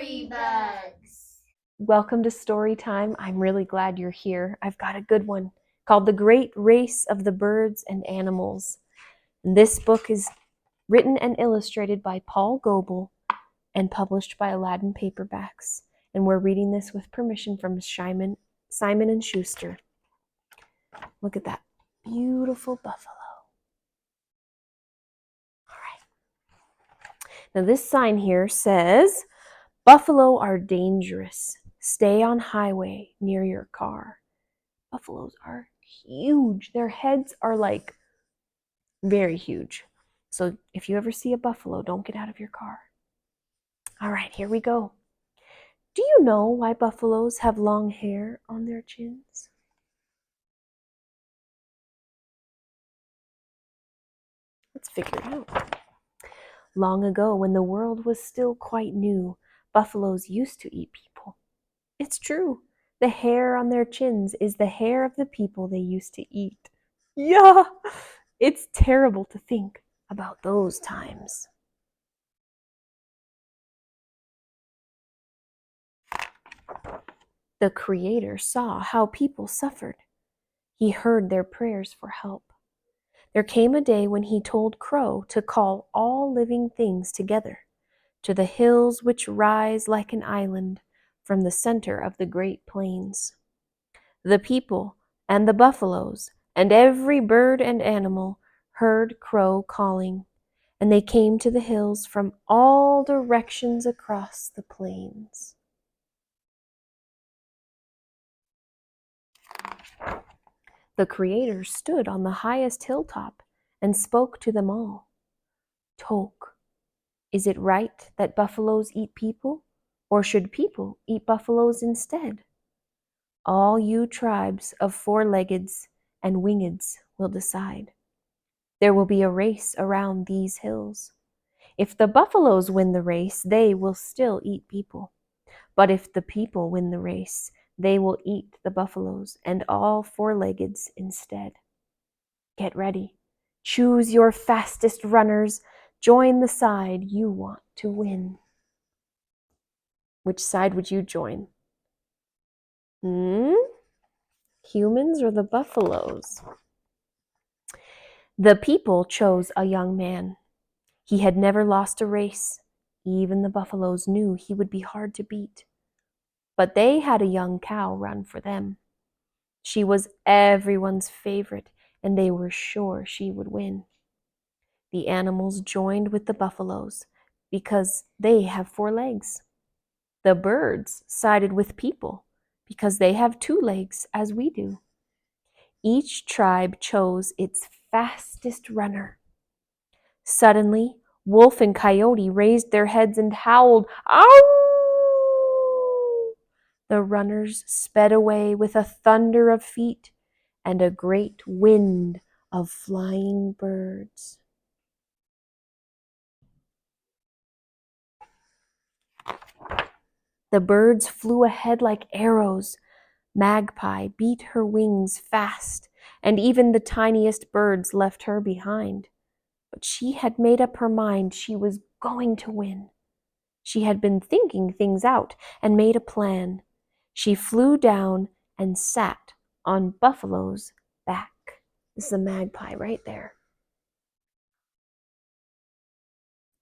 Story bugs. Welcome to Story Time. I'm really glad you're here. I've got a good one called The Great Race of the Birds and Animals. And this book is written and illustrated by Paul Goble and published by Aladdin Paperbacks. And we're reading this with permission from Simon and Schuster. Look at that beautiful buffalo. All right. Now this sign here says, "Buffalo are dangerous. Stay on highway near your car." Buffaloes are huge. Their heads are like very huge. So if you ever see a buffalo, don't get out of your car. All right, here we go. Do you know why buffaloes have long hair on their chins? Let's figure it out. Long ago, when the world was still quite new, buffaloes used to eat people. It's true. The hair on their chins is the hair of the people they used to eat. Yeah, it's terrible to think about those times. The Creator saw how people suffered. He heard their prayers for help. There came a day when he told Crow to call all living things together to the hills which rise like an island from the center of the great plains. The people and the buffaloes and every bird and animal heard Crow calling, and they came to the hills from all directions across the plains. The Creator stood on the highest hilltop and spoke to them all. "Toke, is it right that buffaloes eat people, or should people eat buffaloes instead? All you tribes of four-leggeds and wingeds will decide. There will be a race around these hills. If the buffaloes win the race, they will still eat people. But if the people win the race, they will eat the buffaloes and all four-leggeds instead. Get ready. Choose your fastest runners. Join the side you want to win." Which side would you join? Humans or the buffaloes? The people chose a young man. He had never lost a race. Even the buffaloes knew he would be hard to beat. But they had a young cow run for them. She was everyone's favorite, and they were sure she would win. The animals joined with the buffaloes because they have four legs. The birds sided with people because they have two legs as we do. Each tribe chose its fastest runner. Suddenly, Wolf and Coyote raised their heads and howled, "Ow!" The runners sped away with a thunder of feet and a great wind of flying birds. The birds flew ahead like arrows. Magpie beat her wings fast, and even the tiniest birds left her behind. But she had made up her mind she was going to win. She had been thinking things out and made a plan. She flew down and sat on Buffalo's back. This is a magpie right there.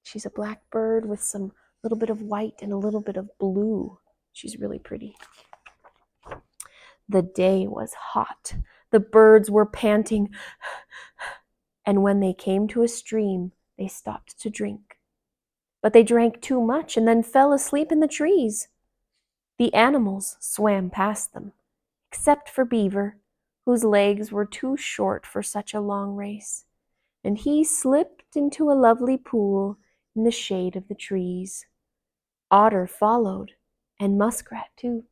She's a black bird with some little bit of white and a little bit of blue. She's really pretty. The day was hot. The birds were panting, and when they came to a stream, they stopped to drink. But they drank too much and then fell asleep in the trees. The animals swam past them, except for Beaver, whose legs were too short for such a long race, and he slipped into a lovely pool in the shade of the trees. Otter followed, and Muskrat too.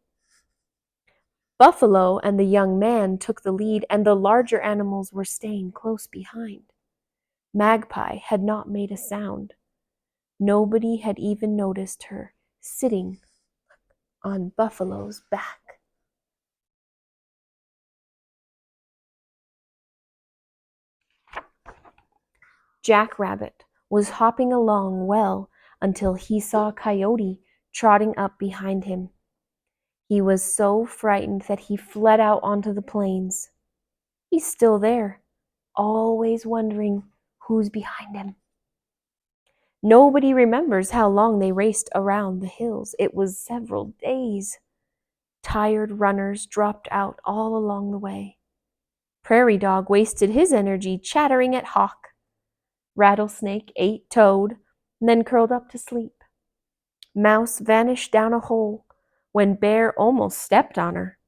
Buffalo and the young man took the lead, and the larger animals were staying close behind. Magpie had not made a sound. Nobody had even noticed her sitting on Buffalo's back. Jack Rabbit was hopping along well until he saw Coyote trotting up behind him. He was so frightened that he fled out onto the plains. He's still there, always wondering who's behind him. Nobody remembers how long they raced around the hills. It was several days. Tired runners dropped out all along the way. Prairie Dog wasted his energy chattering at Hawk. Rattlesnake ate Toad and then curled up to sleep. Mouse vanished down a hole when Bear almost stepped on her.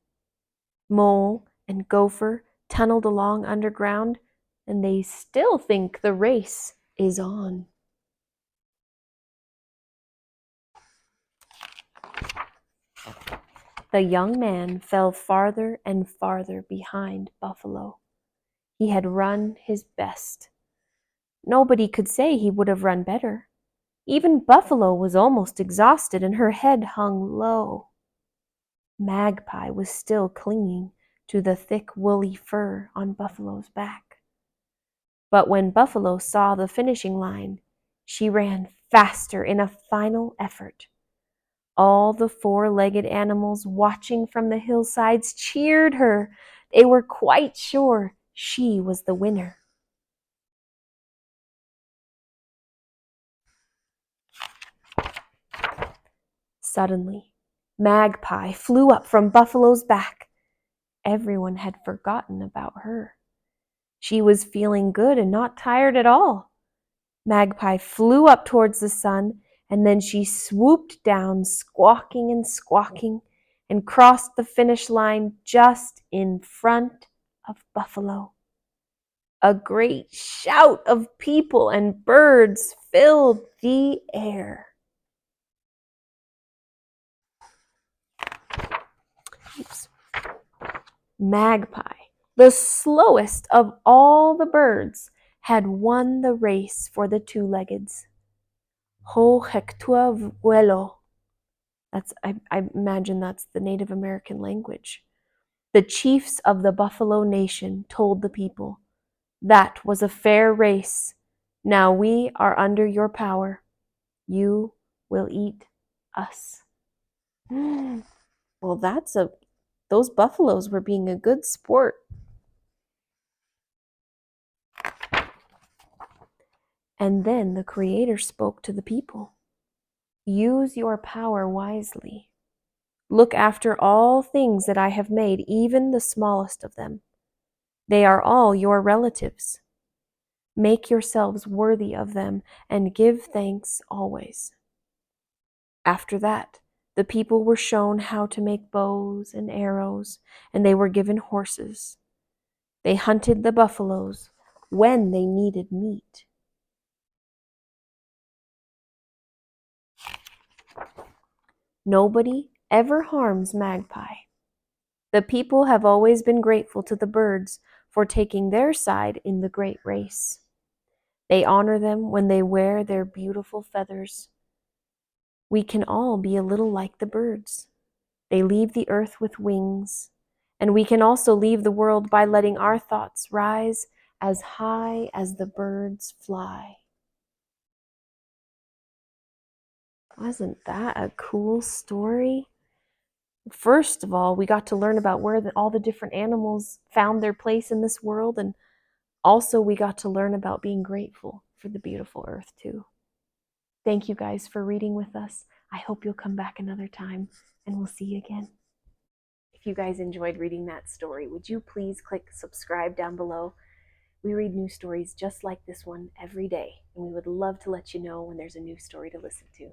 Mole and Gopher tunneled along underground, and they still think the race is on. The young man fell farther and farther behind Buffalo. He had run his best. Nobody could say he would have run better. Even Buffalo was almost exhausted, and her head hung low. Magpie was still clinging to the thick woolly fur on Buffalo's back. But when Buffalo saw the finishing line, she ran faster in a final effort. All the four-legged animals watching from the hillsides cheered her. They were quite sure she was the winner. Suddenly, Magpie flew up from Buffalo's back. Everyone had forgotten about her. She was feeling good and not tired at all. Magpie flew up towards the sun, and then she swooped down, squawking and squawking, and crossed the finish line just in front of Buffalo. A great shout of people and birds filled the air. Oops. Magpie, the slowest of all the birds, had won the race for the two-leggeds. Ho hectua vuelo. I imagine that's the Native American language. The chiefs of the Buffalo Nation told the people, "That was a fair race. Now we are under your power. You will eat us." Well, those buffaloes were being a good sport. And then the Creator spoke to the people. Use your power wisely. Look after all things that I have made, even the smallest of them. They are all your relatives. Make yourselves worthy of them and give thanks always. After that, the people were shown how to make bows and arrows, and they were given horses. They hunted the buffaloes when they needed meat. Nobody ever harms Magpie. The people have always been grateful to the birds for taking their side in the great race. They honor them when they wear their beautiful feathers. We can all be a little like the birds. They leave the earth with wings, and we can also leave the world by letting our thoughts rise as high as the birds fly. Wasn't that a cool story? First of all, we got to learn about where all the different animals found their place in this world, and also we got to learn about being grateful for the beautiful earth too. Thank you guys for reading with us. I hope you'll come back another time, and we'll see you again. If you guys enjoyed reading that story, would you please click subscribe down below? We read new stories just like this one every day, and we would love to let you know when there's a new story to listen to.